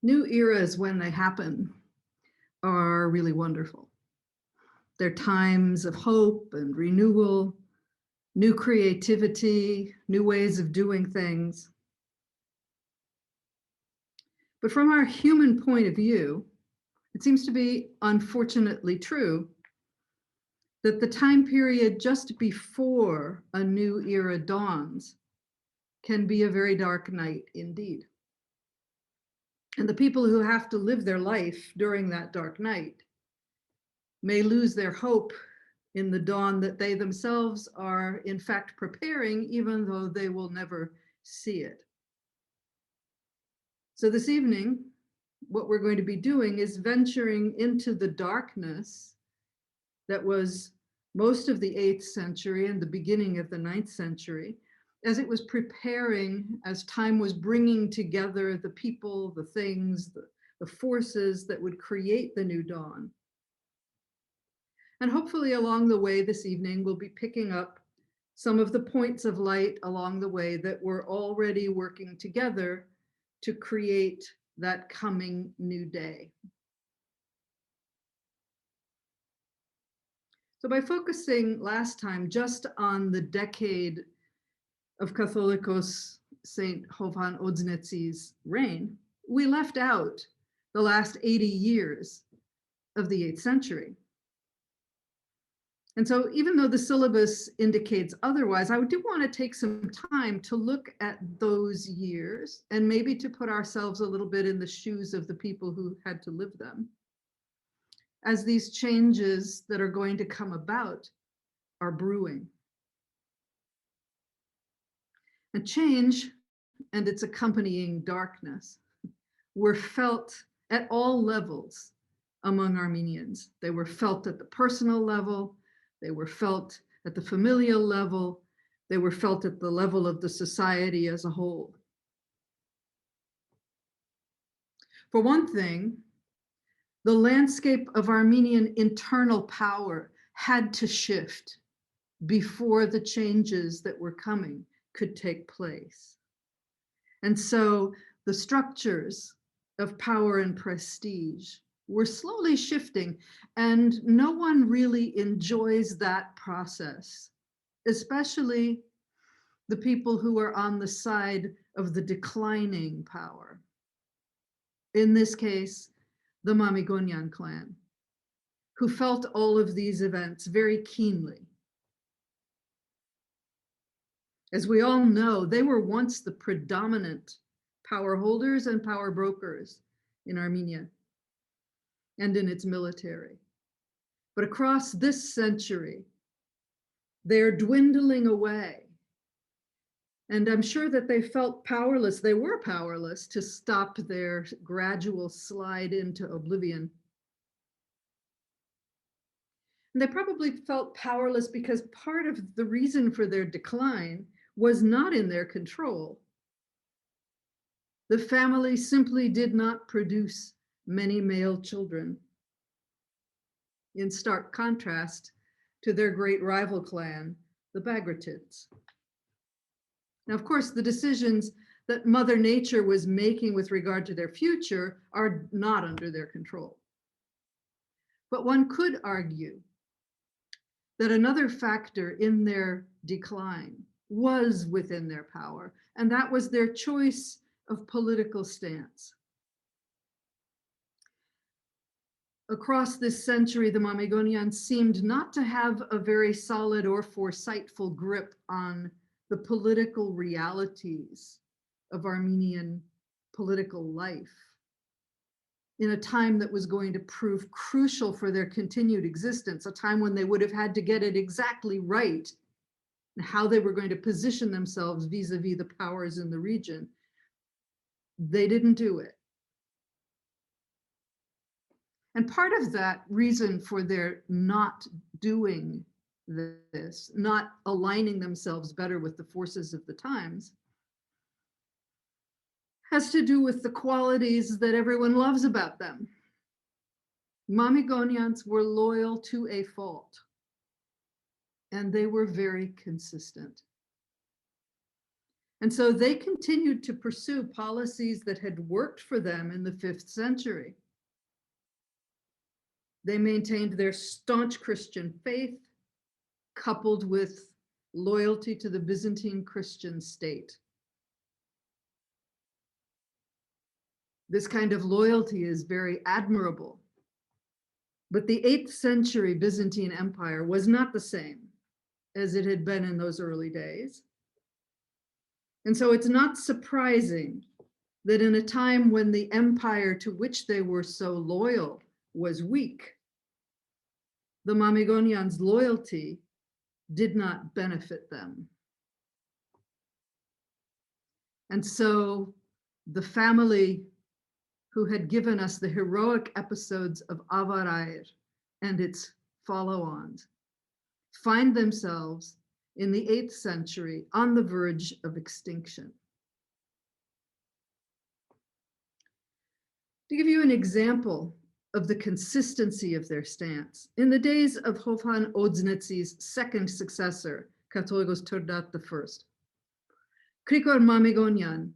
New eras, when they happen, are really wonderful. They're times of hope and renewal, new creativity, new ways of doing things. But from our human point of view, it seems to be unfortunately true that the time period just before a new era dawns can be a very dark night indeed. And the people who have to live their life during that dark night may lose their hope in the dawn that they themselves are in fact preparing, even though they will never see it. So this evening, what we're going to be doing is venturing into the darkness that was most of the 8th century and the beginning of the 9th century, as it was preparing, as time was bringing together the people, the things, the forces that would create the new dawn. And hopefully along the way this evening, we'll be picking up some of the points of light along the way that we're already working together to create that coming new day. So by focusing last time just on the decade of Catholicos Saint Jovan Odznetsi's reign, we left out the last 80 years of the 8th century. And so even though the syllabus indicates otherwise, I do want to take some time to look at those years and maybe to put ourselves a little bit in the shoes of the people who had to live them, as these changes that are going to come about are brewing. And change and its accompanying darkness were felt at all levels among Armenians. They were felt at the personal level, they were felt at the familial level, they were felt at the level of the society as a whole. For one thing, the landscape of Armenian internal power had to shift before the changes that were coming could take place. And so the structures of power and prestige were slowly shifting, and no one really enjoys that process, especially the people who are on the side of the declining power. In this case, the Mamikonian clan, who felt all of these events very keenly. As we all know, they were once the predominant power holders and power brokers in Armenia and in its military. But across this century, they're dwindling away. And I'm sure that they felt powerless. They were powerless to stop their gradual slide into oblivion. And they probably felt powerless because part of the reason for their decline was not in their control. The family simply did not produce many male children, in stark contrast to their great rival clan, the Bagratids. Now, of course, the decisions that Mother Nature was making with regard to their future are not under their control. But one could argue that another factor in their decline was within their power, and that was their choice of political stance. Across this century, the Mamikonians seemed not to have a very solid or foresightful grip on the political realities of Armenian political life in a time that was going to prove crucial for their continued existence, a time when they would have had to get it exactly right and how they were going to position themselves vis-a-vis the powers in the region. They didn't do it. And part of that reason for their not doing this, not aligning themselves better with the forces of the times, has to do with the qualities that everyone loves about them. Mamikonians were loyal to a fault, and they were very consistent. And so they continued to pursue policies that had worked for them in the 5th century. They maintained their staunch Christian faith, coupled with loyalty to the Byzantine Christian state. This kind of loyalty is very admirable. But the 8th century Byzantine Empire was not the same as it had been in those early days. And so it's not surprising that in a time when the empire to which they were so loyal was weak, the Mamigonians' loyalty did not benefit them. And so the family who had given us the heroic episodes of Avarair and its follow-ons find themselves in the 8th century on the verge of extinction. To give you an example of the consistency of their stance, in the days of Hovhan Odznetsi's second successor, Katolikos Turdat I, Krikor Mamigonian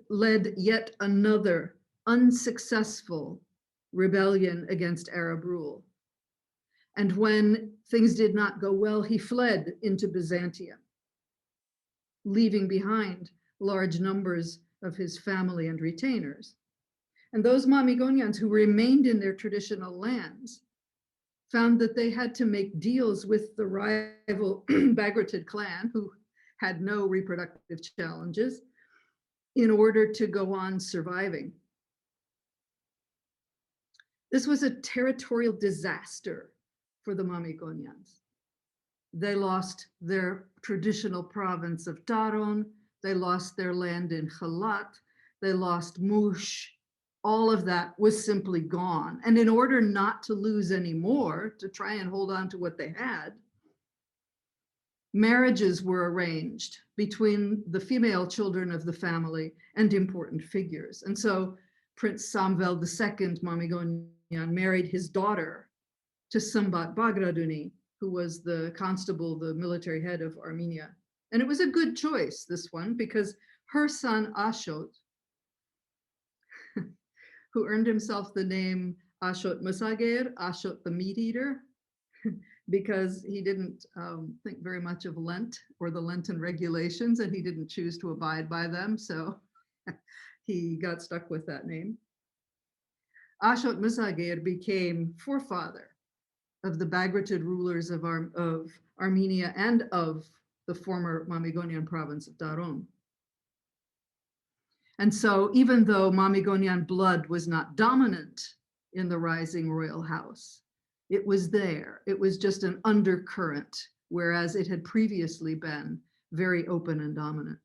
led yet another unsuccessful rebellion against Arab rule. And when things did not go well, he fled into Byzantium, leaving behind large numbers of his family and retainers. And those Mamigonians who remained in their traditional lands found that they had to make deals with the rival Bagratid clan, who had no reproductive challenges, in order to go on surviving. This was a territorial disaster for the Mamigonians. They lost their traditional province of Taron, they lost their land in Khalat, they lost Mush. All of that was simply gone. And in order not to lose any more, to try and hold on to what they had, marriages were arranged between the female children of the family and important figures. And so Prince Samvel II Mamigonian married his daughter to Sambat Bagraduni, who was the constable, the military head of Armenia. And it was a good choice, this one, because her son Ashot, who earned himself the name Ashot Musager, Ashot the meat eater, because he didn't think very much of Lent or the Lenten regulations, and he didn't choose to abide by them. So he got stuck with that name. Ashot Musager became forefather of the Bagratid rulers of Armenia and of the former Mamigonian province of Taron. And so even though Mamigonian blood was not dominant in the rising royal house, it was there. It was just an undercurrent, whereas it had previously been very open and dominant.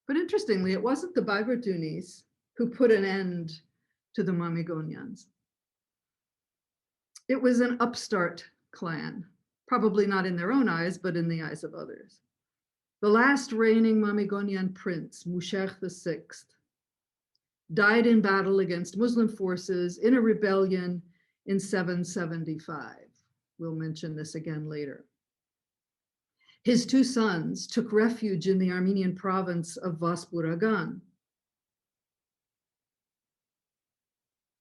But interestingly, it wasn't the Bagratunis who put an end to the Mamigonians. It was an upstart clan, probably not in their own eyes, but in the eyes of others. The last reigning Mamigonian prince, Mushekh VI, died in battle against Muslim forces in a rebellion in 775. We'll mention this again later. His two sons took refuge in the Armenian province of Vaspuragan.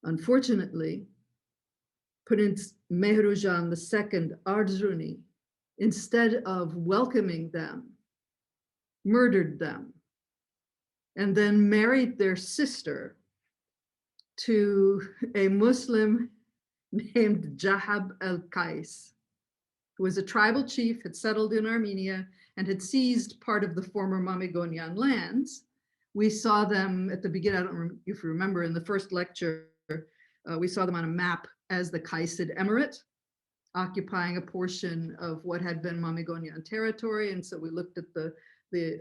Unfortunately, Prince Mehrujan II Ardzruni, instead of welcoming them, murdered them, and then married their sister to a Muslim named Jahab el-Qais, who was a tribal chief, had settled in Armenia, and had seized part of the former Mamigonian lands. We saw them at the beginning, I don't know if you remember, in the first lecture, we saw them on a map as the Qaisid Emirate, occupying a portion of what had been Mamigonian territory. And so we looked at the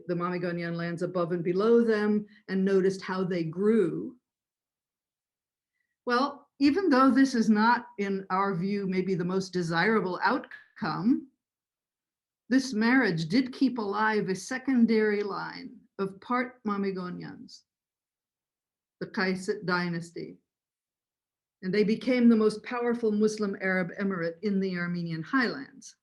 Mamigonian lands above and below them and noticed how they grew. Well, even though this is not, in our view, maybe the most desirable outcome, this marriage did keep alive a secondary line of part Mamigonians, the Qaisid dynasty. And they became the most powerful Muslim Arab emirate in the Armenian highlands.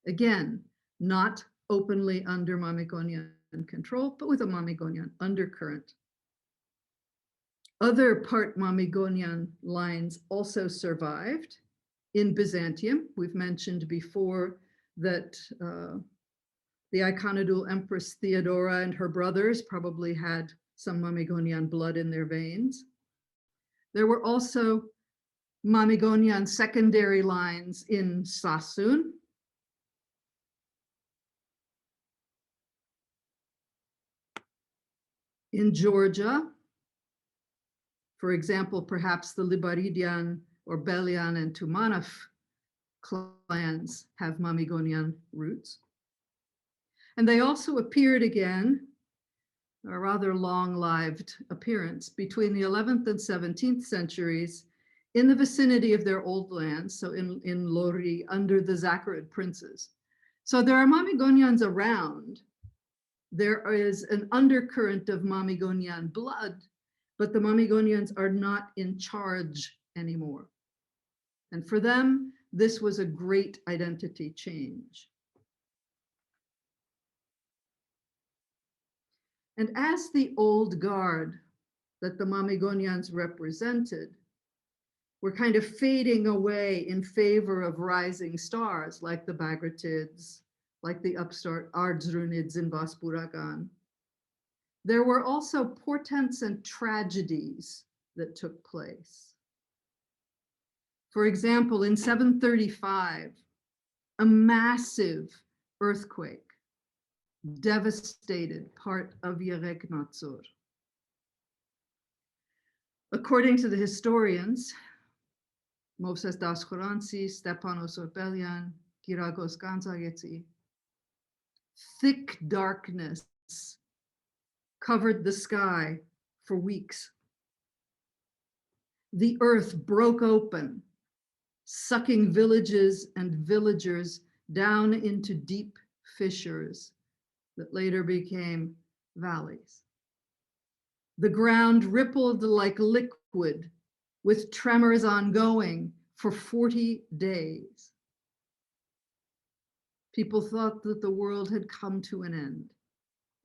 Again, not openly under Mamikonian control, but with a Mamikonian undercurrent. Other part Mamikonian lines also survived in Byzantium. We've mentioned before that the Iconodule Empress Theodora and her brothers probably had some Mamikonian blood in their veins. There were also Mamikonian secondary lines in Sassoon. In Georgia, for example, perhaps the Libaridian or Belian and Tumanov clans have Mamikonian roots. And they also appeared again, a rather long-lived appearance, between the 11th and 17th centuries in the vicinity of their old lands, so in Lori, under the Zacharid princes. So there are Mamikonians around. There is an undercurrent of Mamikonian blood, but the Mamikonians are not in charge anymore. And for them, this was a great identity change. And as the old guard that the Mamikonians represented were kind of fading away in favor of rising stars like the Bagratids, like the upstart Ardzrunids in Vaspuragan, there were also portents and tragedies that took place. For example, in 735, a massive earthquake devastated part of Yereknatsur. According to the historians, Moses Daschoranci, Stepanos Orbelian, Kiragos Ganzageti, thick darkness covered the sky for weeks. The earth broke open, sucking villages and villagers down into deep fissures that later became valleys. The ground rippled like liquid, with tremors ongoing for 40 days. People thought that the world had come to an end,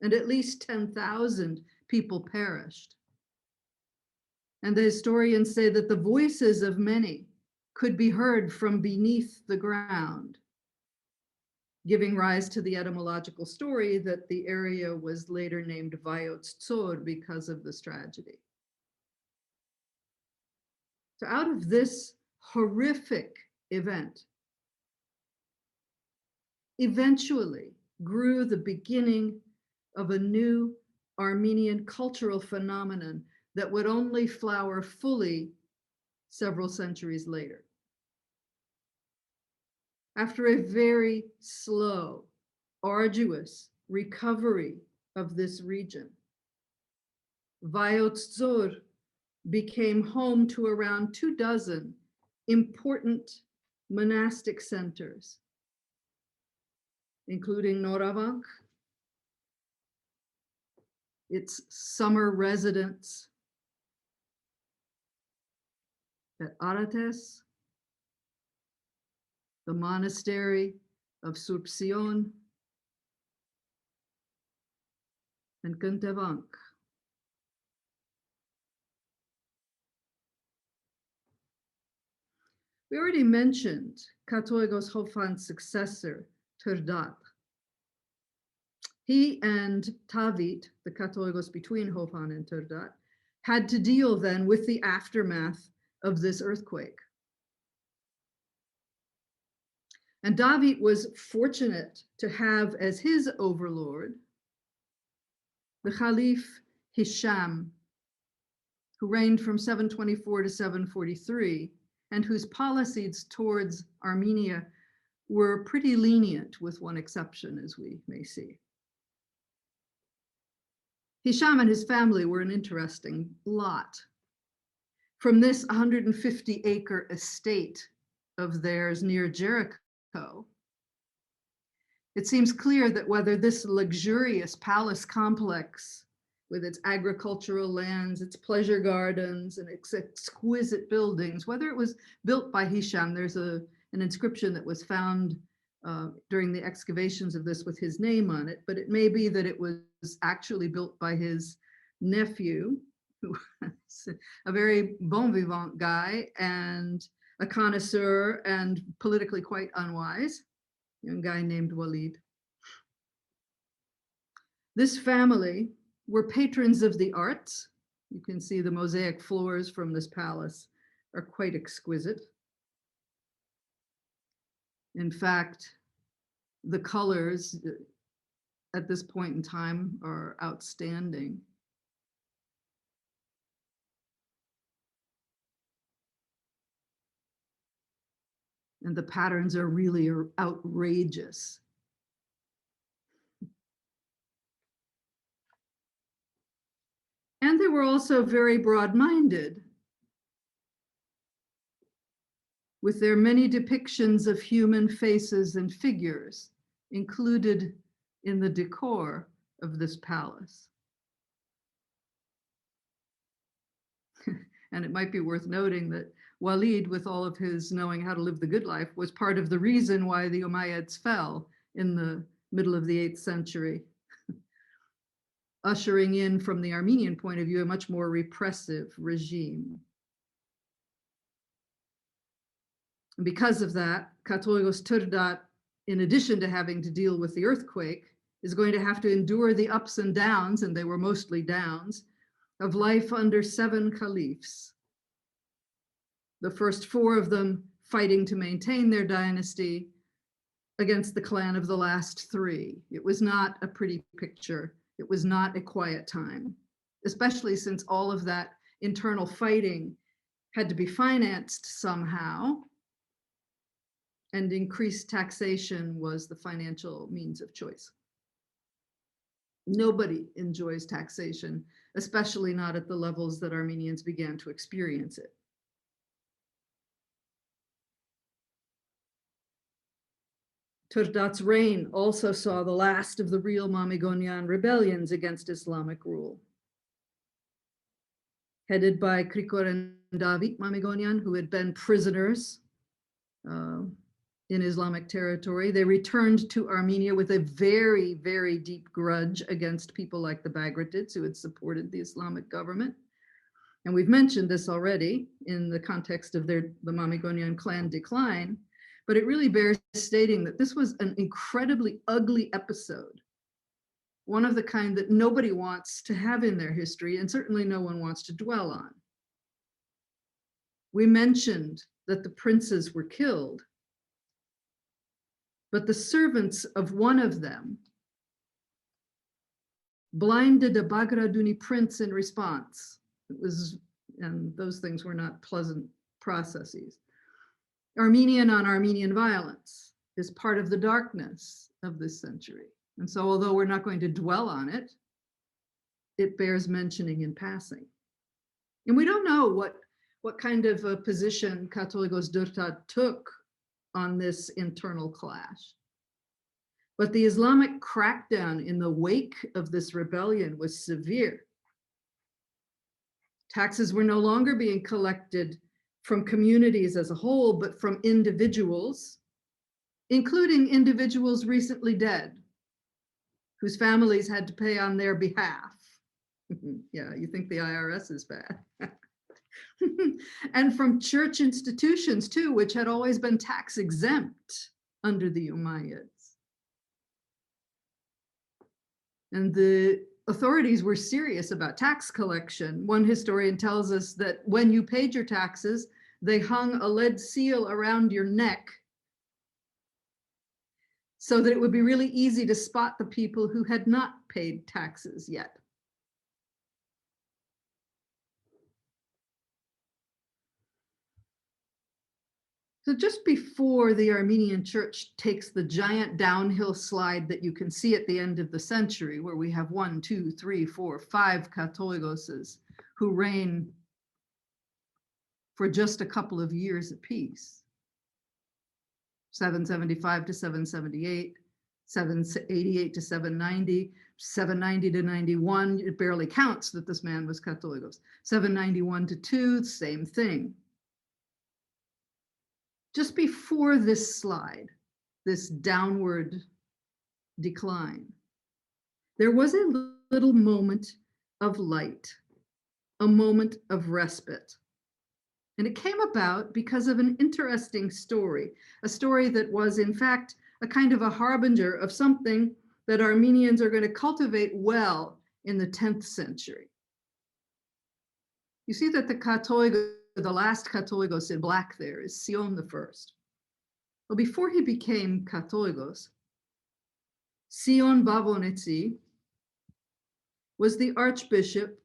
and at least 10,000 people perished. And the historians say that the voices of many could be heard from beneath the ground, giving rise to the etymological story that the area was later named Vayotz because of this tragedy. So out of this horrific event, eventually grew the beginning of a new Armenian cultural phenomenon that would only flower fully several centuries later. After a very slow, arduous recovery of this region, Vayotz became home to around 24 important monastic centers, including Noravank, its summer residence at Arates, the monastery of Surpsion, and Kuntevank. We already mentioned Katoigos Hofan's successor, Turdat. He and Tavit, the Katoigos between Hofan and Turdat, had to deal then with the aftermath of this earthquake. And David was fortunate to have as his overlord the Caliph Hisham, who reigned from 724 to 743, and whose policies towards Armenia were pretty lenient, with one exception, as we may see. Hisham and his family were an interesting lot. From this 150-acre estate of theirs near Jericho, it seems clear that whether this luxurious palace complex with its agricultural lands, its pleasure gardens, and its exquisite buildings, whether it was built by Hisham, there's an inscription that was found during the excavations of this with his name on it, but it may be that it was actually built by his nephew, who was a very bon vivant guy and a connoisseur and politically quite unwise, a young guy named Walid. This family were patrons of the arts. You can see the mosaic floors from this palace are quite exquisite. In fact, the colors at this point in time are outstanding. And the patterns are really outrageous. And they were also very broad-minded, with their many depictions of human faces and figures included in the decor of this palace. And it might be worth noting that Walid, with all of his knowing how to live the good life, was part of the reason why the Umayyads fell in the middle of the 8th century, ushering in, from the Armenian point of view, a much more repressive regime. And because of that, Katolikos Turdat, in addition to having to deal with the earthquake, is going to have to endure the ups and downs, and they were mostly downs, of life under 7 caliphs. The first 4 of them fighting to maintain their dynasty against the clan of the last 3. It was not a pretty picture. It was not a quiet time, especially since all of that internal fighting had to be financed somehow, and increased taxation was the financial means of choice. Nobody enjoys taxation, especially not at the levels that Armenians began to experience it. Turdat's reign also saw the last of the real Mamikonian rebellions against Islamic rule. Headed by Krikor and David Mamikonian, who had been prisoners in Islamic territory, they returned to Armenia with a very, very deep grudge against people like the Bagratids, who had supported the Islamic government. And we've mentioned this already in the context of the Mamikonian clan decline, but it really bears stating that this was an incredibly ugly episode, one of the kind that nobody wants to have in their history, and certainly no one wants to dwell on. We mentioned that the princes were killed, but the servants of one of them blinded a Bagratuni prince in response. And those things were not pleasant processes. Armenian on Armenian violence is part of the darkness of this century. And so although we're not going to dwell on it, it bears mentioning in passing. And we don't know what kind of a position Katolikos Turdat took on this internal clash. But the Islamic crackdown in the wake of this rebellion was severe. Taxes were no longer being collected from communities as a whole, but from individuals, including individuals recently dead, whose families had to pay on their behalf. Yeah, you think the IRS is bad. And from church institutions too, which had always been tax exempt under the Umayyads. And the authorities were serious about tax collection. One historian tells us that when you paid your taxes, they hung a lead seal around your neck so that it would be really easy to spot the people who had not paid taxes yet. So just before the Armenian church takes the giant downhill slide that you can see at the end of the century, where we have 1, 2, 3, 4, 5 Catholicoses who reign for just a couple of years apiece, 775 to 778, 788 to 790, 790 to 91. It barely counts that this man was Catholicos. 791 to 2, same thing. Just before this slide, this downward decline, there was a little moment of light, a moment of respite. And it came about because of an interesting story, a story that was, in fact, a kind of a harbinger of something that Armenians are going to cultivate well in the 10th century. You see that the last Katoigos in black there is Sion the First. Well, before he became Katoigos, Sion Vavonetsi was the archbishop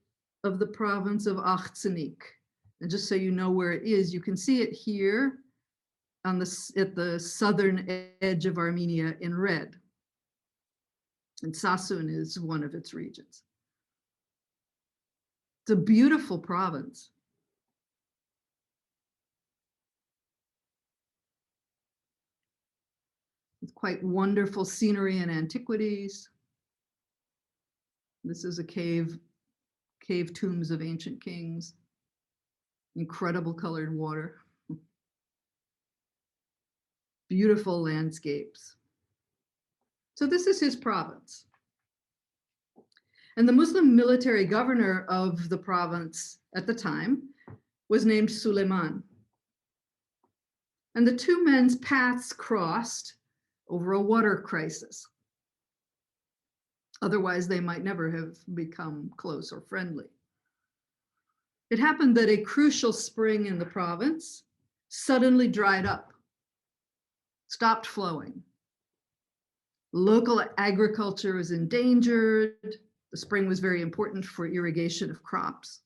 of the province of Achzenik. And just so you know where it is, you can see it here at the southern edge of Armenia in red. And Sassoon is one of its regions. It's a beautiful province. With quite wonderful scenery and antiquities. This is a cave tombs of ancient kings. Incredible colored water. Beautiful landscapes. So this is his province. And the Muslim military governor of the province at the time was named Suleiman. And the two men's paths crossed over a water crisis. Otherwise, they might never have become close or friendly. It happened that a crucial spring in the province suddenly dried up, stopped flowing. Local agriculture was endangered. The spring was very important for irrigation of crops.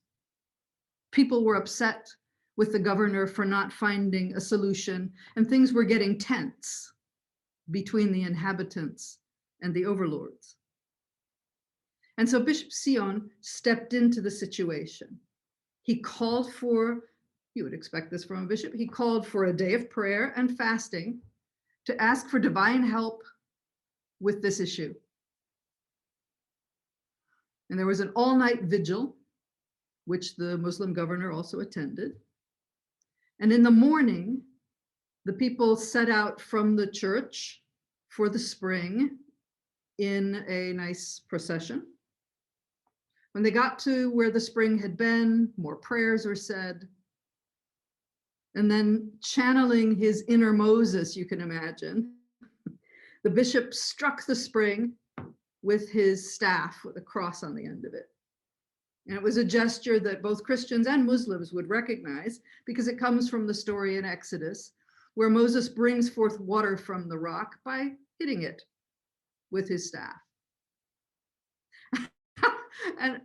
People were upset with the governor for not finding a solution, and things were getting tense between the inhabitants and the overlords. And so Bishop Sion stepped into the situation. He called for, you would expect this from a bishop, he called for a day of prayer and fasting to ask for divine help with this issue. And there was an all-night vigil, which the Muslim governor also attended. And in the morning, the people set out from the church for the spring in a nice procession. When they got to where the spring had been, more prayers were said. And then channeling his inner Moses, you can imagine, the bishop struck the spring with his staff with a cross on the end of it. And it was a gesture that both Christians and Muslims would recognize because it comes from the story in Exodus, where Moses brings forth water from the rock by hitting it with his staff. And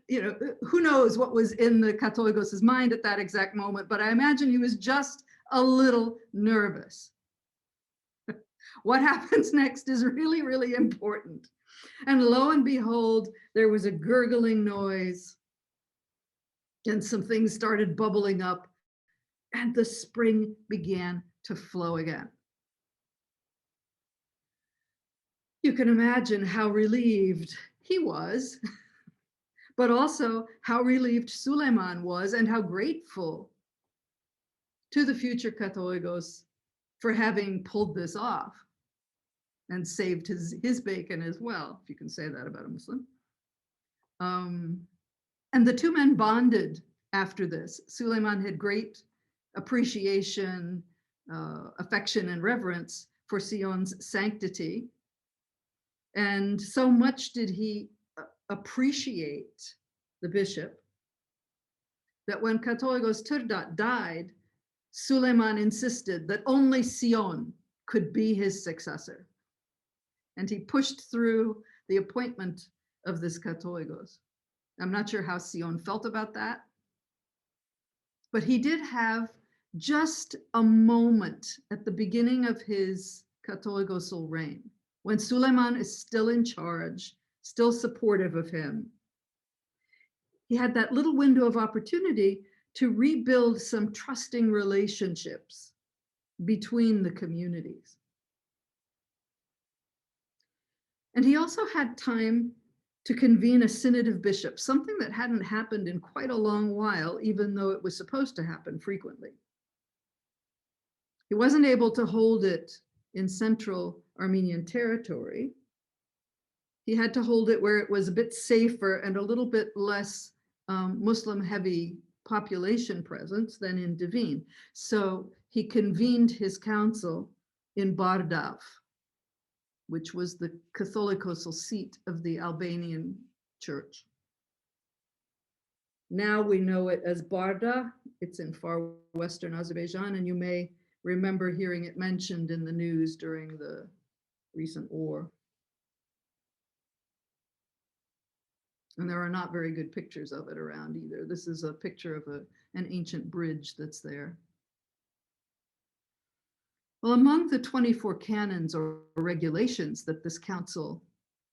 who knows what was in the Katoigos' mind at that exact moment, but I imagine he was just a little nervous. What happens next is really, really important. And lo and behold, there was a gurgling noise and some things started bubbling up and the spring began to flow again. You can imagine how relieved he was, but also how relieved Suleiman was and how grateful to the future Katoigos for having pulled this off and saved his bacon as well, if you can say that about a Muslim. And the two men bonded after this. Suleiman had great appreciation, affection, and reverence for Sion's sanctity. And so much did he appreciate the bishop that when Katoigos Turdat died, Suleiman insisted that only Sion could be his successor. And he pushed through the appointment of this Katoigos. I'm not sure how Sion felt about that, but he did have just a moment at the beginning of his Katoigosal reign, when Suleiman is still in charge, still supportive of him. He had that little window of opportunity to rebuild some trusting relationships between the communities. And he also had time to convene a synod of bishops, something that hadn't happened in quite a long while, even though it was supposed to happen frequently. He wasn't able to hold it in central Armenian territory. He had to hold it where it was a bit safer and a little bit less Muslim-heavy population presence than in Ervine. So he convened his council in Bardav, which was the Catholicosal seat of the Albanian church. Now we know it as Barda. It's in far western Azerbaijan, and you may remember hearing it mentioned in the news during the recent war. And there are not very good pictures of it around either. This is a picture of an ancient bridge that's there. Well, among the 24 canons or regulations that this council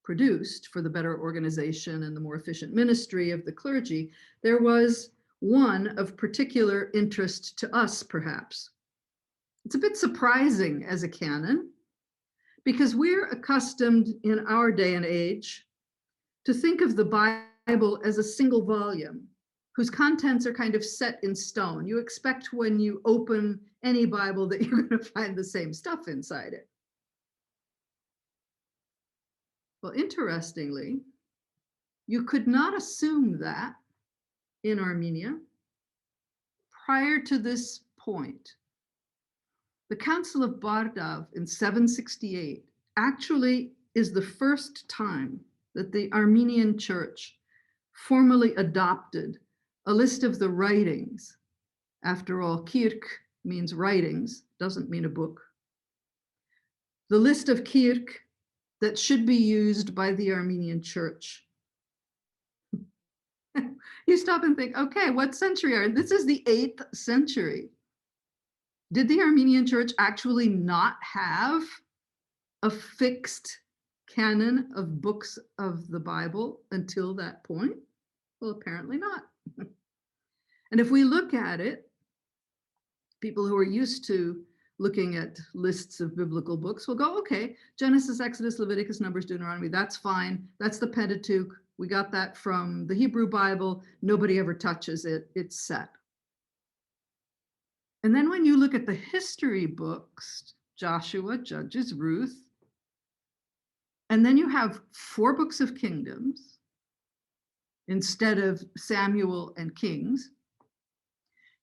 produced for the better organization and the more efficient ministry of the clergy, there was one of particular interest to us, perhaps. It's a bit surprising as a canon, because we're accustomed in our day and age to think of the Bible as a single volume whose contents are kind of set in stone. You expect when you open any Bible that you're going to find the same stuff inside it. Well, interestingly, you could not assume that in Armenia prior to this point. The Council of Bardav in 768 actually is the first time that the Armenian Church formally adopted a list of the writings. After all, kirk means writings, doesn't mean a book. The list of kirk that should be used by the Armenian Church. You stop and think, okay, what century are this? Is the 8th century. Did the Armenian Church actually not have a fixed canon of books of the Bible until that point? Well, apparently not. And if we look at it, people who are used to looking at lists of biblical books will go, okay, Genesis, Exodus, Leviticus, Numbers, Deuteronomy, that's fine. That's the Pentateuch. We got that from the Hebrew Bible. Nobody ever touches it. It's set. And then when you look at the history books, Joshua, Judges, Ruth, and then you have 4 books of kingdoms instead of Samuel and Kings.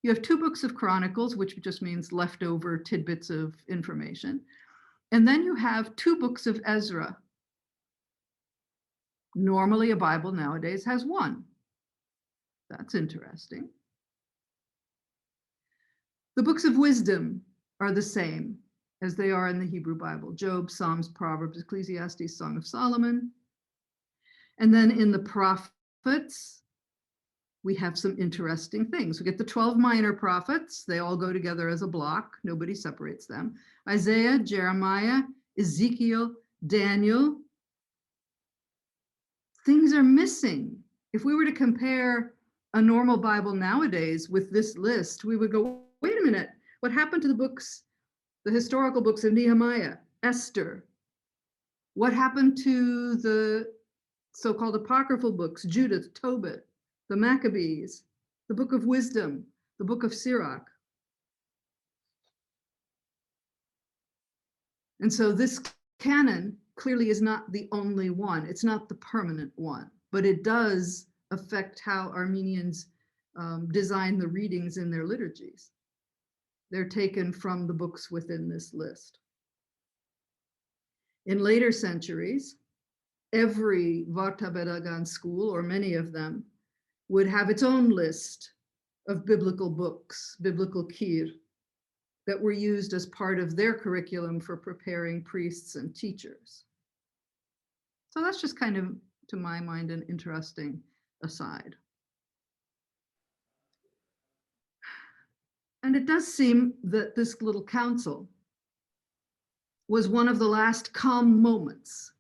You have 2 books of Chronicles, which just means leftover tidbits of information. And then you have 2 books of Ezra. Normally, a Bible nowadays has 1. That's interesting. The books of wisdom are the same as they are in the Hebrew Bible: Job, Psalms, Proverbs, Ecclesiastes, Song of Solomon. And then in the prophets, we have some interesting things. We get the 12 minor prophets. They all go together as a block. Nobody separates them. Isaiah, Jeremiah, Ezekiel, Daniel. Things are missing. If we were to compare a normal Bible nowadays with this list, we would go, wait a minute, what happened to the books, the historical books of Nehemiah, Esther? What happened to the so-called apocryphal books, Judith, Tobit, the Maccabees, the Book of Wisdom, the Book of Sirach? And so this canon clearly is not the only one. It's not the permanent one, but it does affect how Armenians design the readings in their liturgies. They're taken from the books within this list. In later centuries, every Vartaberagan school, or many of them, would have its own list of biblical books, biblical kir, that were used as part of their curriculum for preparing priests and teachers. So that's just kind of, to my mind, an interesting aside. And it does seem that this little council was one of the last calm moments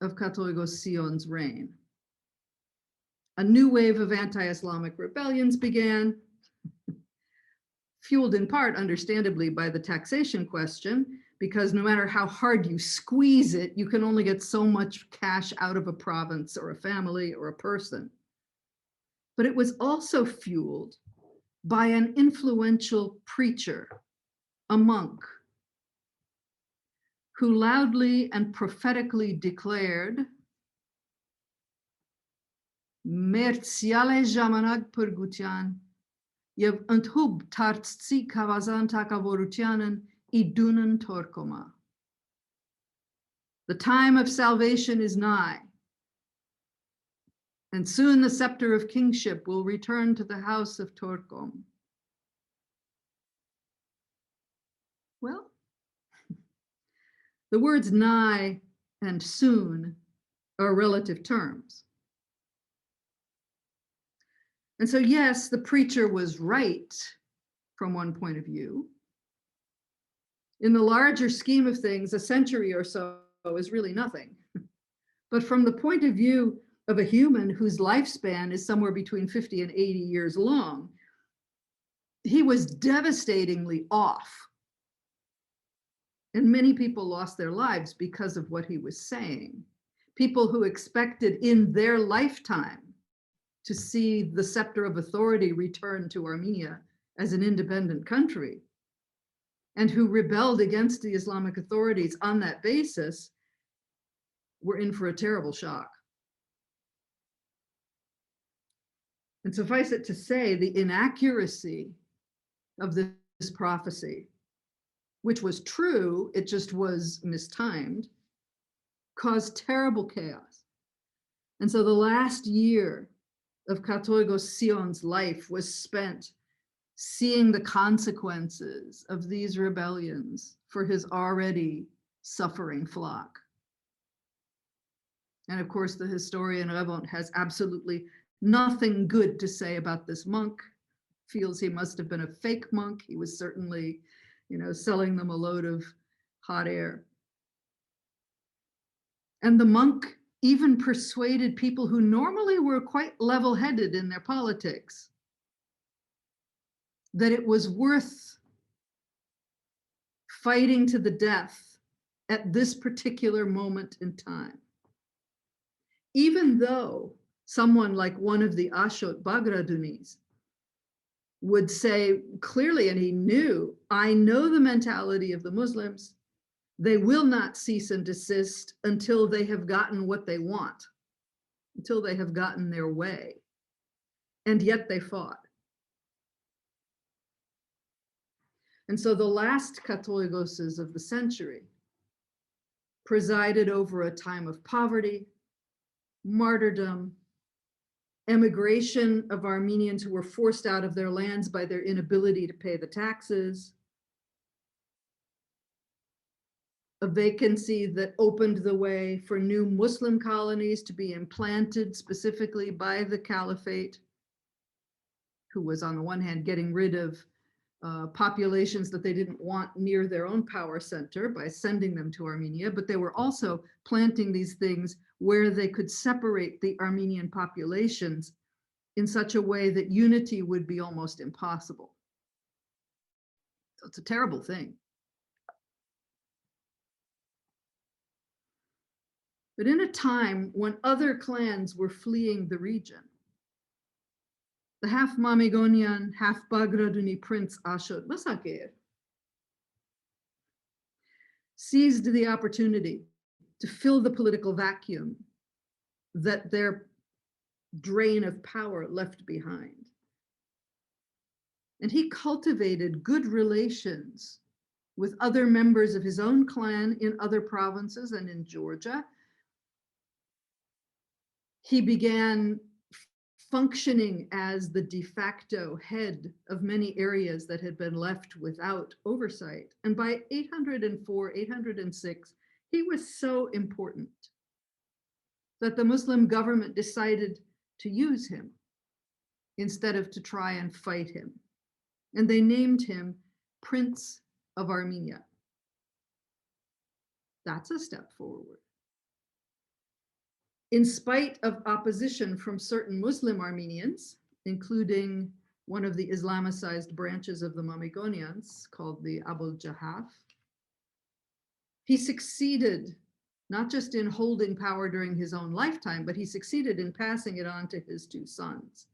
of Katolikos Sion's reign. A new wave of anti-Islamic rebellions began, fueled in part, understandably, by the taxation question, because no matter how hard you squeeze it, you can only get so much cash out of a province or a family or a person. But it was also fueled by an influential preacher, a monk, who loudly and prophetically declared, Mertsiale Jamanag Purgutian, Yev Anthub Tartsi Kavazan Takavorutianen Idunan Torkoma. The time of salvation is nigh, and soon the scepter of kingship will return to the house of Torkom. Well, the words nigh and soon are relative terms. And so, yes, the preacher was right from one point of view. In the larger scheme of things, a century or so is really nothing. But from the point of view of a human whose lifespan is somewhere between 50 and 80 years long, he was devastatingly off. And many people lost their lives because of what he was saying. People who expected in their lifetime to see the scepter of authority return to Armenia as an independent country, and who rebelled against the Islamic authorities on that basis, were in for a terrible shock. And suffice it to say, the inaccuracy of this prophecy, which was true, it just was mistimed, caused terrible chaos. And so the last year of Katoliko Sion's life was spent seeing the consequences of these rebellions for his already suffering flock. And of course, the historian Ervine has absolutely nothing good to say about this monk, feels he must have been a fake monk. He was certainly, selling them a load of hot air. And the monk even persuaded people who normally were quite level-headed in their politics that it was worth fighting to the death at this particular moment in time. Even though someone like one of the Ashot Bagradunis would say clearly, and he knew, I know the mentality of the Muslims. They will not cease and desist until they have gotten what they want, until they have gotten their way. And yet they fought. And so the last Catholicoses of the century presided over a time of poverty, martyrdom, emigration of Armenians who were forced out of their lands by their inability to pay the taxes, a vacancy that opened the way for new Muslim colonies to be implanted specifically by the caliphate, who was on the one hand getting rid of populations that they didn't want near their own power center by sending them to Armenia, but they were also planting these things where they could separate the Armenian populations in such a way that unity would be almost impossible. So it's a terrible thing. But in a time when other clans were fleeing the region, the half Mamegonian, half Bagraduni prince Ashot Masakir seized the opportunity to fill the political vacuum that their drain of power left behind. And he cultivated good relations with other members of his own clan in other provinces and in Georgia. He began functioning as the de facto head of many areas that had been left without oversight. And by 804, 806, he was so important that the Muslim government decided to use him instead of to try and fight him. And they named him Prince of Armenia. That's a step forward. In spite of opposition from certain Muslim Armenians, including one of the Islamicized branches of the Mamegonians called the Abul Jahaf, he succeeded not just in holding power during his own lifetime, but he succeeded in passing it on to his two sons.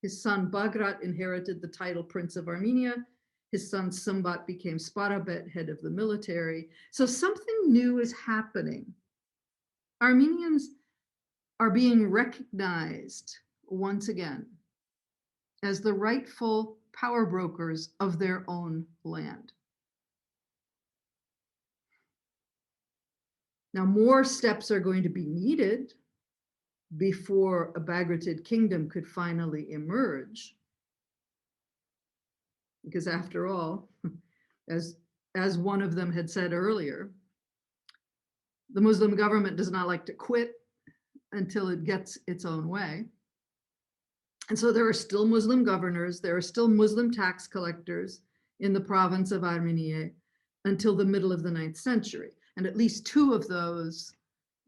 His son Bagrat inherited the title Prince of Armenia, His son Sambat became Sparabet, head of the military. So something new is happening. Armenians are being recognized once again as the rightful power brokers of their own land. Now, more steps are going to be needed before a Bagratid kingdom could finally emerge. Because after all, as one of them had said earlier, the Muslim government does not like to quit until it gets its own way. And so there are still Muslim governors, there are still Muslim tax collectors in the province of Armenia until the middle of the 9th century. And at least 2 of those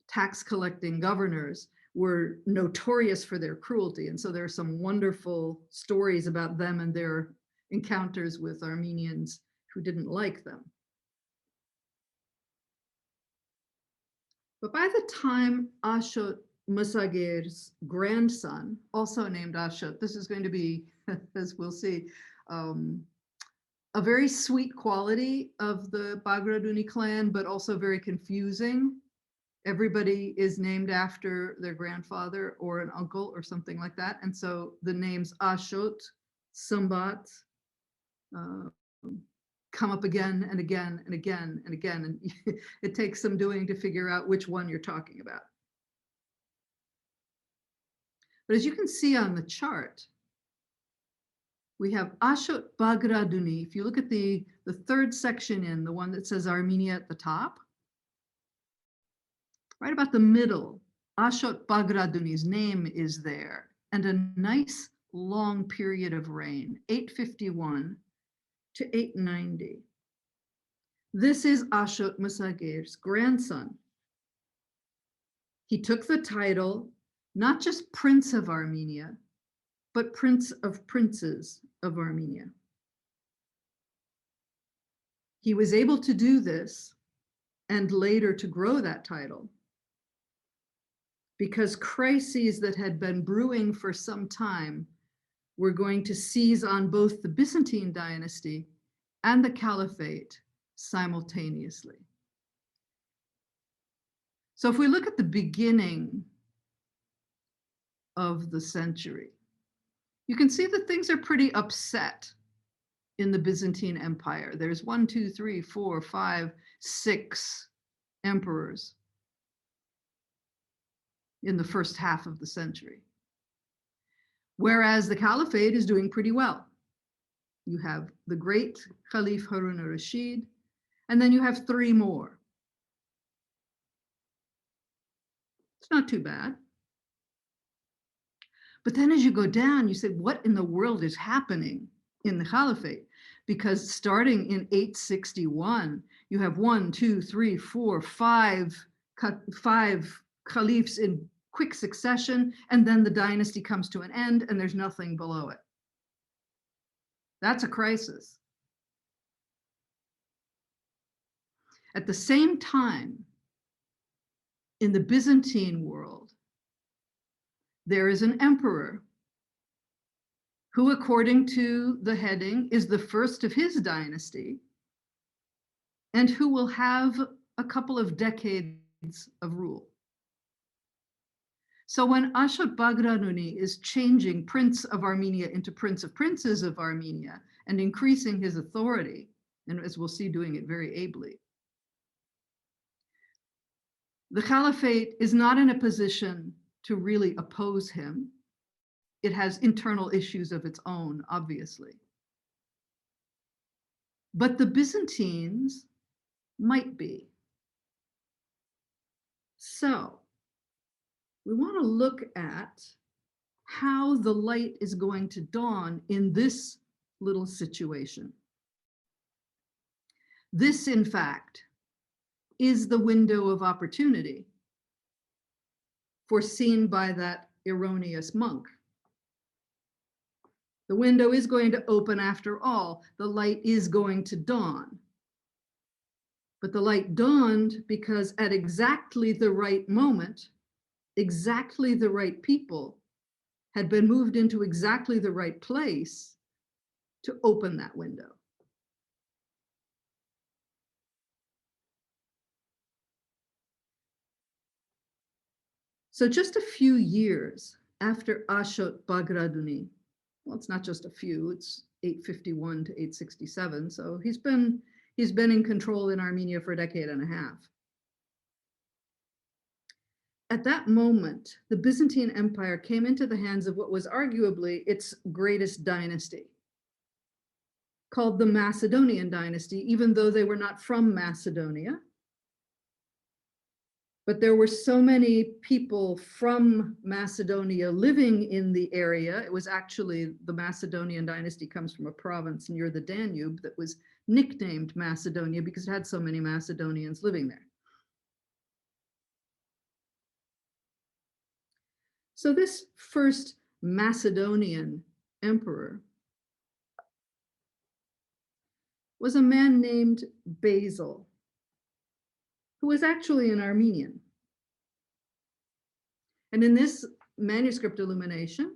tax collecting governors were notorious for their cruelty. And so there are some wonderful stories about them and their encounters with Armenians who didn't like them. But by the time Ashot Musagir's grandson, also named Ashot, this is going to be, as we'll see, a very sweet quality of the Bagratuni clan, but also very confusing. Everybody is named after their grandfather or an uncle or something like that. And so the names Ashot, Sambat, come up again and again and again and again. And it takes some doing to figure out which one you're talking about. But as you can see on the chart, we have Ashot Bagratuni. If you look at the 3rd section in, the one that says Armenia at the top, right about the middle, Ashot Bagratuni's name is there, and a nice long period of reign, 851 to 890. This is Ashot Musagir's grandson. He took the title, not just Prince of Armenia, but Prince of Princes of Armenia. He was able to do this and later to grow that title because crises that had been brewing for some time were going to seize on both the Byzantine dynasty and the Caliphate simultaneously. So if we look at the beginning of the century, you can see that things are pretty upset in the Byzantine Empire. There's 1, 2, 3, 4, 5, 6 emperors in the first half of the century. Whereas the Caliphate is doing pretty well. You have the great Caliph Harun al-Rashid, and then you have 3 more. It's not too bad. But then as you go down, you say, what in the world is happening in the Caliphate? Because starting in 861, you have 1, 2, 3, 4, 5 caliphs in quick succession, and then the dynasty comes to an end and there's nothing below it. That's a crisis. At the same time, in the Byzantine world, there is an emperor who, according to the heading, is the first of his dynasty and who will have a couple of decades of rule. So when Ashot Bagratuni is changing Prince of Armenia into Prince of Princes of Armenia and increasing his authority, and as we'll see, doing it very ably, the Caliphate is not in a position to really oppose him. It has internal issues of its own, obviously. But the Byzantines might be. So we want to look at how the light is going to dawn in this little situation. This, in fact, is the window of opportunity foreseen by that erroneous monk. The window is going to open after all. The light is going to dawn. But the light dawned because at exactly the right moment, exactly the right people had been moved into exactly the right place to open that window. So just a few years after Ashot Bagratuni, well, it's not just a few, it's 851 to 867. So he's been in control in Armenia for a decade and a half. At that moment, the Byzantine Empire came into the hands of what was arguably its greatest dynasty, called the Macedonian dynasty, even though they were not from Macedonia. But there were so many people from Macedonia living in the area. It was actually, the Macedonian dynasty comes from a province near the Danube that was nicknamed Macedonia because it had so many Macedonians living there. So this first Macedonian emperor was a man named Basil, who was actually an Armenian. And in this manuscript illumination,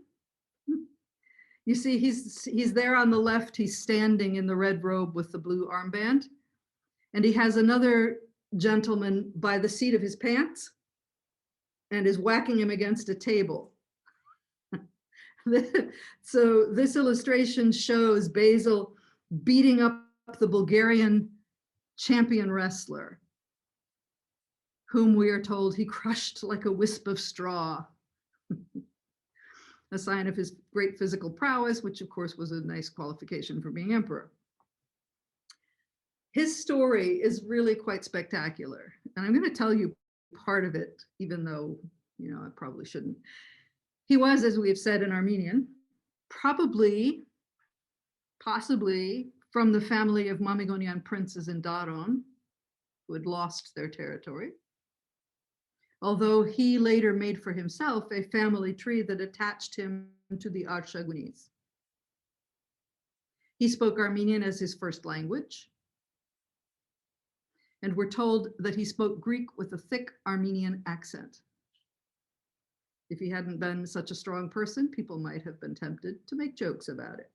you see he's there on the left, he's standing in the red robe with the blue armband, and he has another gentleman by the seat of his pants and is whacking him against a table. So this illustration shows Basil beating up the Bulgarian champion wrestler, whom we are told he crushed like a wisp of straw. A sign of his great physical prowess, which of course was a nice qualification for being emperor. His story is really quite spectacular, and I'm going to tell you part of it, even though, you know, I probably shouldn't. He was, as we have said, an Armenian, possibly from the family of Mamikonian princes in Daron, who had lost their territory. Although he later made for himself a family tree that attached him to the Arshagunis. He spoke Armenian as his first language, and we're told that he spoke Greek with a thick Armenian accent. If he hadn't been such a strong person, people might have been tempted to make jokes about it.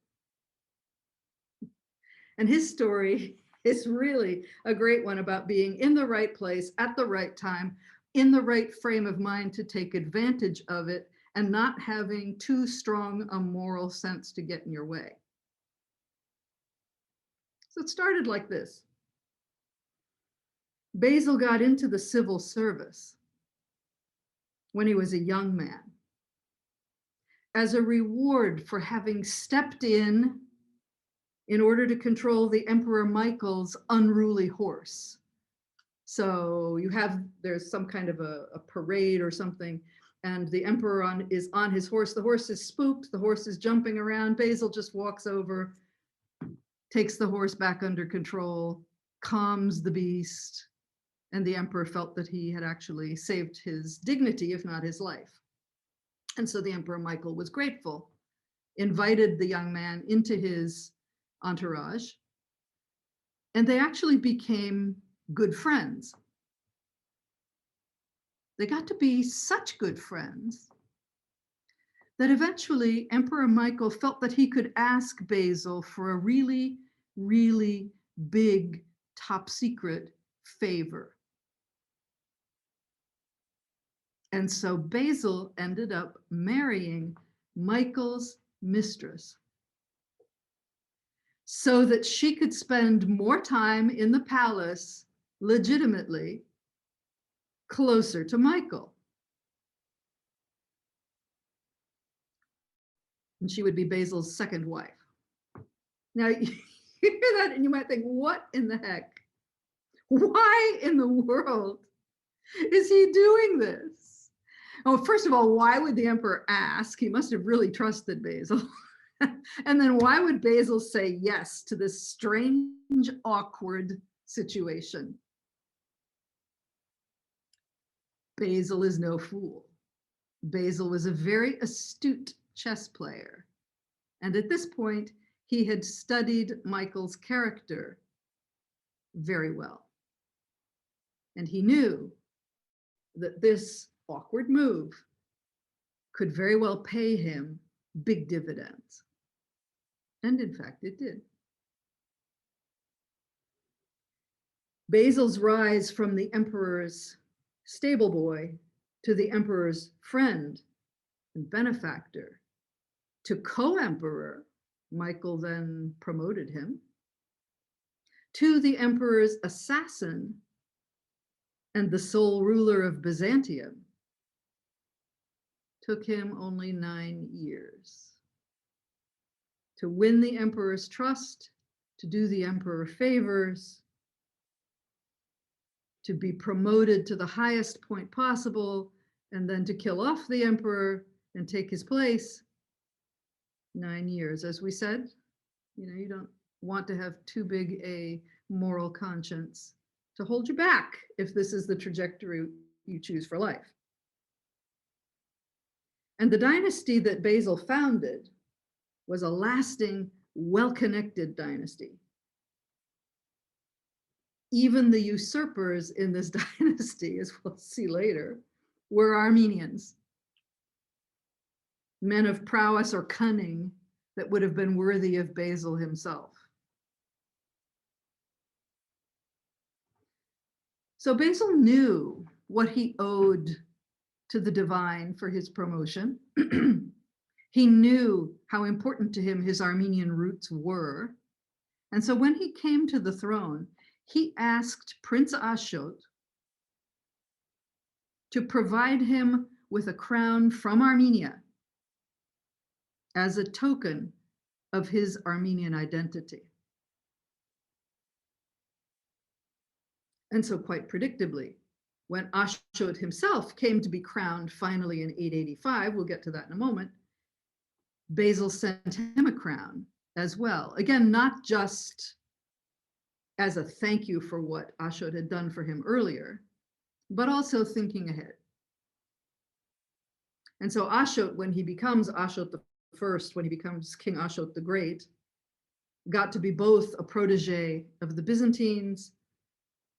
And his story is really a great one about being in the right place at the right time, in the right frame of mind to take advantage of it, and not having too strong a moral sense to get in your way. So it started like this. Basil got into the civil service when he was a young man, as a reward for having stepped in order to control the Emperor Michael's unruly horse. So there's some kind of a parade or something, and the emperor is on his horse. The horse is spooked, the horse is jumping around. Basil just walks over, takes the horse back under control, calms the beast, and the emperor felt that he had actually saved his dignity, if not his life. And so the Emperor Michael was grateful, invited the young man into his entourage, and they actually became good friends. They got to be such good friends that eventually Emperor Michael felt that he could ask Basil for a really, really big, top secret favor. And so Basil ended up marrying Michael's mistress so that she could spend more time in the palace legitimately closer to Michael. And she would be Basil's second wife. Now, you hear that and you might think, what in the heck? Why in the world is he doing this? Oh, first of all, why would the emperor ask? He must have really trusted Basil. And then why would Basil say yes to this strange, awkward situation? Basil is no fool. Basil was a very astute chess player. And at this point, he had studied Michael's character very well. And he knew that this awkward move could very well pay him big dividends. And in fact, it did. Basil's rise from the emperor's stable boy to the emperor's friend and benefactor, to co-emperor, Michael then promoted him, to the emperor's assassin and the sole ruler of Byzantium, took him only 9 years. To win the emperor's trust, to do the emperor favors, to be promoted to the highest point possible, and then to kill off the emperor and take his place. 9 years. As we said, you don't want to have too big a moral conscience to hold you back if this is the trajectory you choose for life. And the dynasty that Basil founded was a lasting, well-connected dynasty. Even the usurpers in this dynasty, as we'll see later, were Armenians, men of prowess or cunning that would have been worthy of Basil himself. So Basil knew what he owed to the divine for his promotion. He knew how important to him his Armenian roots were. And so when he came to the throne, he asked Prince Ashot to provide him with a crown from Armenia as a token of his Armenian identity. And so quite predictably, when Ashot himself came to be crowned finally in 885, we'll get to that in a moment, Basil sent him a crown as well. Again, not just as a thank you for what Ashot had done for him earlier, but also thinking ahead. And so Ashot, when he becomes Ashot the First, when he becomes King Ashot the Great, got to be both a protege of the Byzantines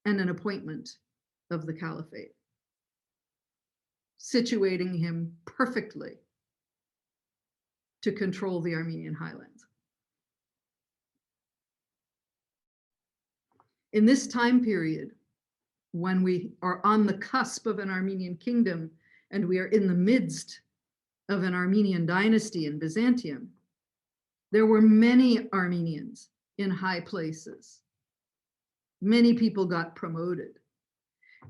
and an appointment of the caliphate, situating him perfectly to control the Armenian highlands. In this time period, when we are on the cusp of an Armenian kingdom and we are in the midst of an Armenian dynasty in Byzantium, there were many Armenians in high places. Many people got promoted.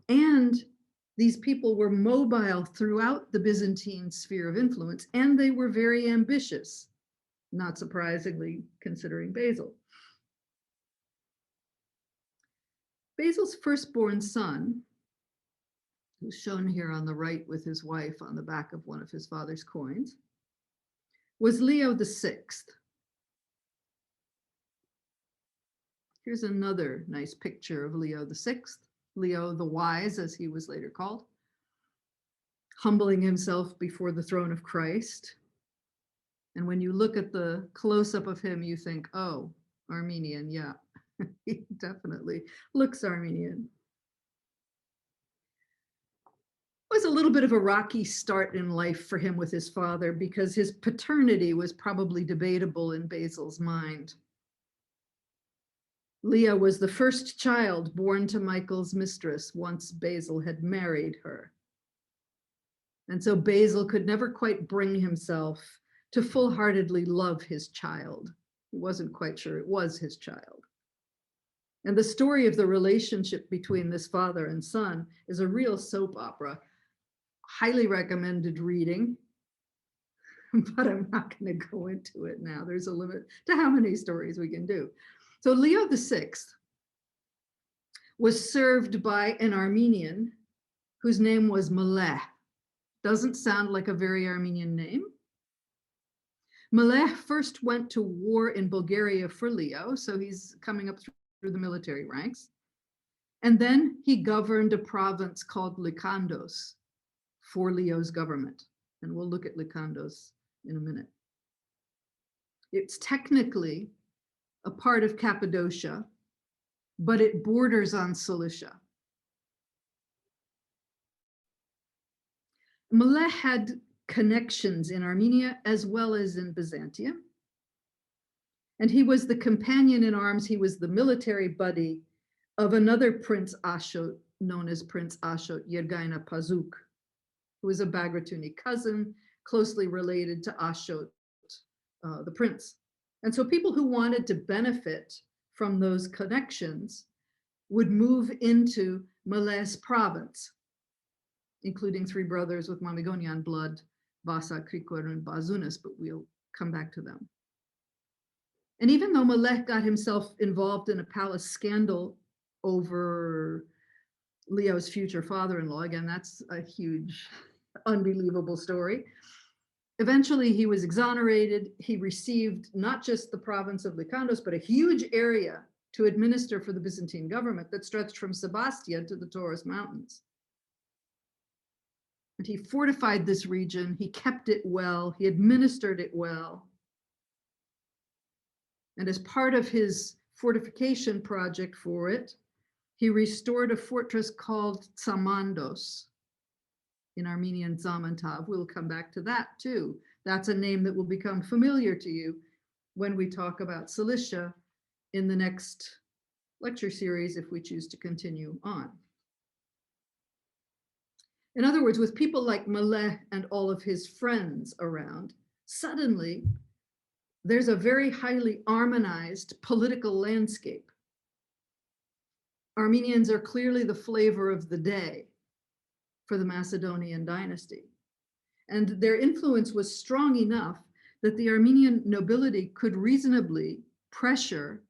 And these people were mobile throughout the Byzantine sphere of influence, and they were very ambitious, not surprisingly, considering Basil. Basil's firstborn son, who's shown here on the right with his wife on the back of one of his father's coins, was Leo VI. Here's another nice picture of Leo VI, Leo the Wise, as he was later called, humbling himself before the throne of Christ. And when you look at the close-up of him, you think, oh, Armenian, yeah, he definitely looks Armenian. It was a little bit of a rocky start in life for him with his father because his paternity was probably debatable in Basil's mind. Leah was the first child born to Michael's mistress once Basil had married her. And so Basil could never quite bring himself to full-heartedly love his child. He wasn't quite sure it was his child. And the story of the relationship between this father and son is a real soap opera. Highly recommended reading, but I'm not going to go into it now. There's a limit to how many stories we can do. So Leo VI was served by an Armenian whose name was Melech. Doesn't sound like a very Armenian name. Melech first went to war in Bulgaria for Leo, so he's coming up through the military ranks. And then he governed a province called Lykandos for Leo's government. And we'll look at Lykandos in a minute. It's technically a part of Cappadocia, but it borders on Cilicia. Melech had connections in Armenia as well as in Byzantium. And he was the companion in arms, he was the military buddy of another Prince Ashot, known as Prince Ashot, Yergaina Pazuk. who was a Bagratuni cousin, closely related to Ashot, the prince. And so people who wanted to benefit from those connections would move into Malais province, including three brothers with Mamigonian blood, Basa, Krikor, and Bazunas, but we'll come back to them. And even though Malek got himself involved in a palace scandal over Leo's future father-in-law, again, that's a huge, unbelievable story. Eventually, he was exonerated. He received not just the province of Lycandos, but a huge area to administer for the Byzantine government that stretched from Sebastia to the Taurus Mountains. And he fortified this region. He kept it well. He administered it well. And as part of his fortification project for it, he restored a fortress called Tsamandos, in Armenian Zamantav. We'll come back to that too. That's a name that will become familiar to you when we talk about Cilicia in the next lecture series, if we choose to continue on. In other words, with people like Maleh and all of his friends around, suddenly there's a very highly Armenized political landscape. Armenians are clearly the flavor of the day for the Macedonian dynasty. And their influence was strong enough that the Armenian nobility could reasonably pressure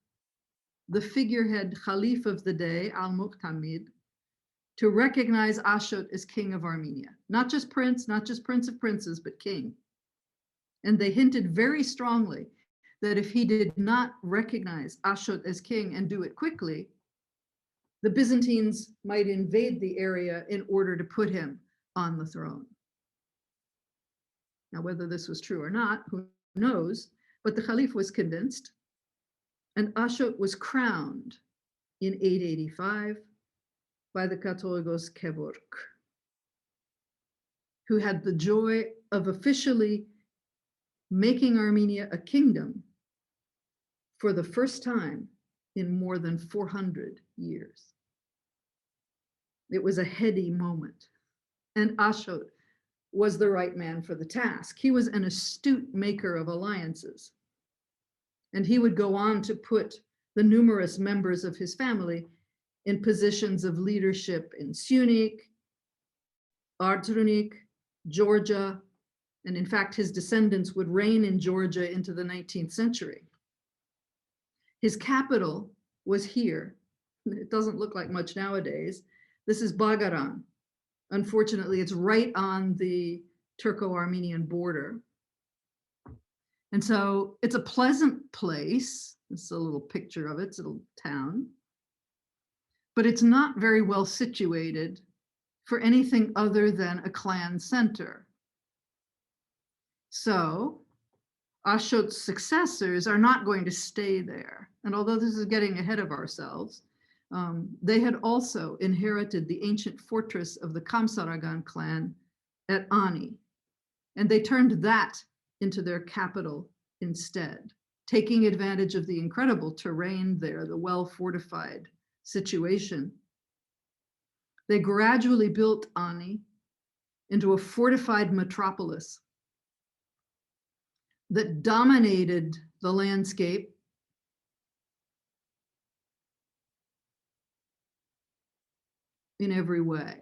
the figurehead Khalif of the day, Al-Muqtamid, to recognize Ashot as king of Armenia. Not just prince of princes, but king. And they hinted very strongly that if he did not recognize Ashot as king and do it quickly, the Byzantines might invade the area in order to put him on the throne. Now, whether this was true or not, who knows? But the Caliph was convinced, and Ashot was crowned in 885 by the Katolikos Kevork, who had the joy of officially making Armenia a kingdom for the first time in more than 400 years. It was a heady moment, and Ashot was the right man for the task. He was an astute maker of alliances, and he would go on to put the numerous members of his family in positions of leadership in Syunik, Arturunik, Georgia, and in fact, his descendants would reign in Georgia into the 19th century. His capital was here. It doesn't look like much nowadays. This is Bagaran. Unfortunately, it's right on the Turco-Armenian border. And so it's a pleasant place. This is a little picture of it. It's a little town. But it's not very well situated for anything other than a clan center. So Ashot's successors are not going to stay there. And although this is getting ahead of ourselves, they had also inherited the ancient fortress of the Kamsaragan clan at Ani. And they turned that into their capital instead, taking advantage of the incredible terrain there, the well-fortified situation. They gradually built Ani into a fortified metropolis that dominated the landscape in every way.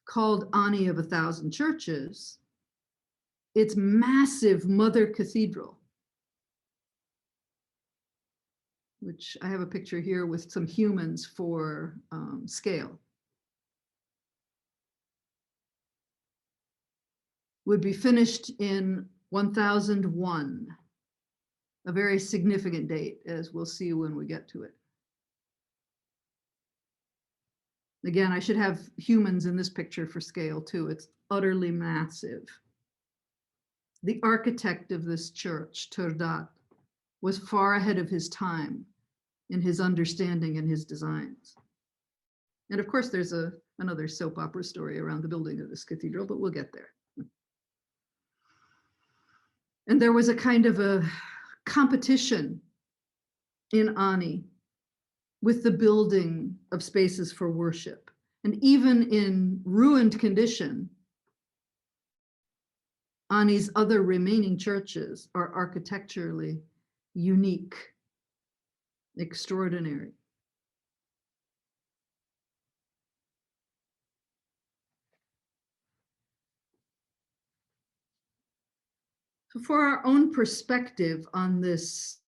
Called Ani of 1,000 churches, its massive mother cathedral, which I have a picture here with some humans for scale, would be finished in 1001, a very significant date, as we'll see when we get to it. Again, I should have humans in this picture for scale too. It's utterly massive. The architect of this church, Turdat, was far ahead of his time in his understanding and his designs. And of course, there's another soap opera story around the building of this cathedral, but we'll get there. And there was a kind of a competition in Ani with the building of spaces for worship. And even in ruined condition, Ani's other remaining churches are architecturally unique, extraordinary. So for our own perspective on this,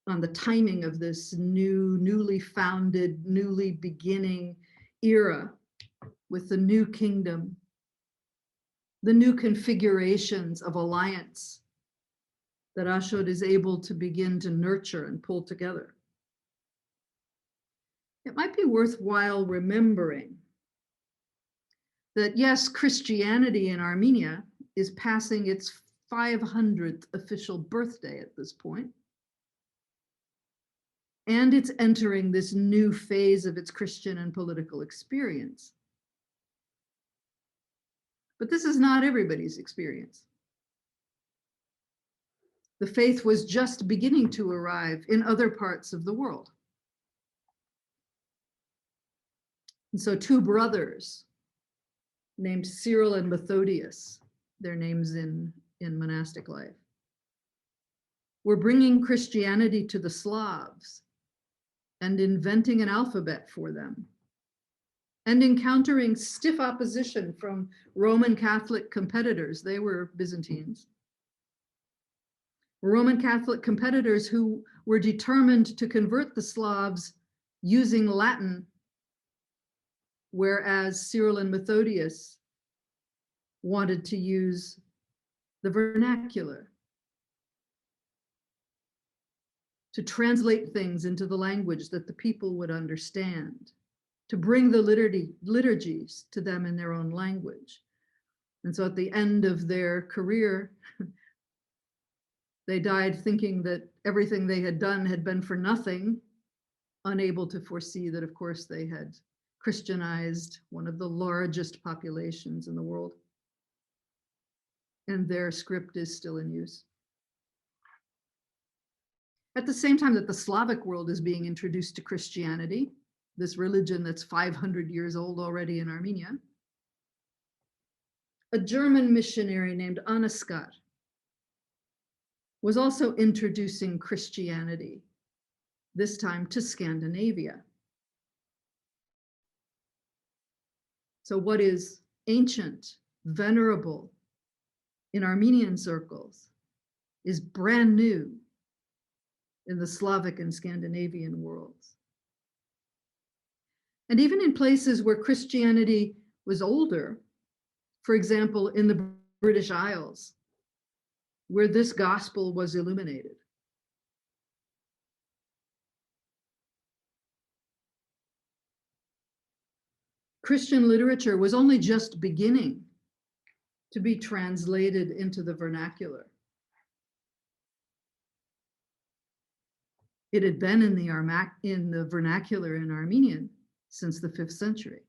on the timing of this newly founded, newly beginning era with the new kingdom, the new configurations of alliance that Ashod is able to begin to nurture and pull together. It might be worthwhile remembering that yes, Christianity in Armenia is passing its 500th official birthday at this point, and it's entering this new phase of its Christian and political experience. But this is not everybody's experience. The faith was just beginning to arrive in other parts of the world. And so two brothers named Cyril and Methodius, their names in monastic life, were bringing Christianity to the Slavs and inventing an alphabet for them, and encountering stiff opposition from Roman Catholic competitors. They were Byzantines. Roman Catholic competitors who were determined to convert the Slavs using Latin, whereas Cyril and Methodius wanted to use the vernacular, to translate things into the language that the people would understand, to bring the liturgies to them in their own language. And so at the end of their career, they died thinking that everything they had done had been for nothing, unable to foresee that, of course, they had Christianized one of the largest populations in the world. And their script is still in use. At the same time that the Slavic world is being introduced to Christianity, this religion that's 500 years old already in Armenia, a German missionary named Anaskar was also introducing Christianity, this time to Scandinavia. So what is ancient, venerable in Armenian circles is brand new in the Slavic and Scandinavian worlds. And even in places where Christianity was older, for example, in the British Isles, where this gospel was illuminated. Christian literature was only just beginning to be translated into the vernacular. It had been in the vernacular in Armenian since the 5th century.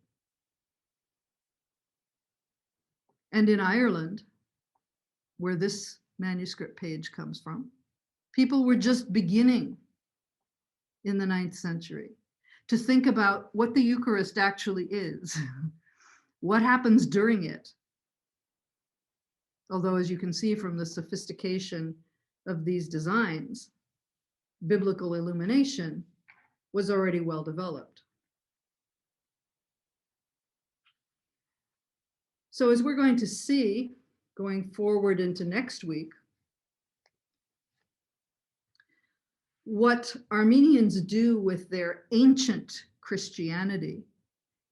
And in Ireland, where this manuscript page comes from, people were just beginning in the 9th century to think about what the Eucharist actually is, what happens during it. Although, as you can see from the sophistication of these designs, biblical illumination was already well developed. So as we're going to see, going forward into next week, what Armenians do with their ancient Christianity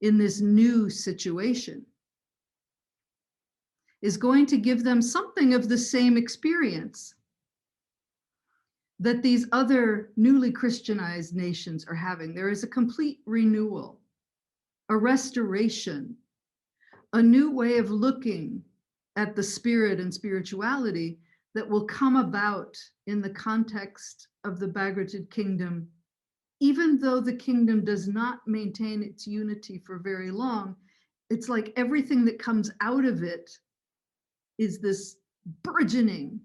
in this new situation is going to give them something of the same experience that these other newly Christianized nations are having. There is a complete renewal, a restoration, a new way of looking at the spirit and spirituality that will come about in the context of the Bagratid kingdom, even though the kingdom does not maintain its unity for very long. It's like everything that comes out of it is this burgeoning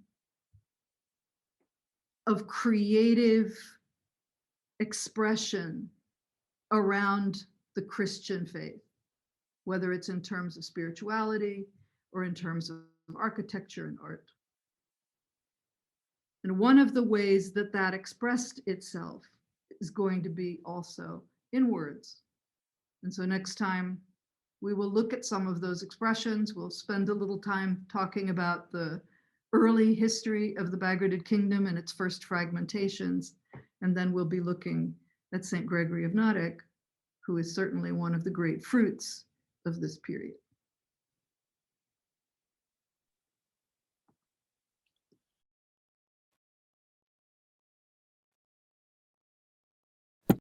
of creative expression around the Christian faith. whether it's in terms of spirituality or in terms of architecture and art. And one of the ways that that expressed itself is going to be also in words. And so next time we will look at some of those expressions. We'll spend a little time talking about the early history of the Bagratid Kingdom and its first fragmentations. And then we'll be looking at St. Gregory of Nardek, who is certainly one of the great fruits of this period.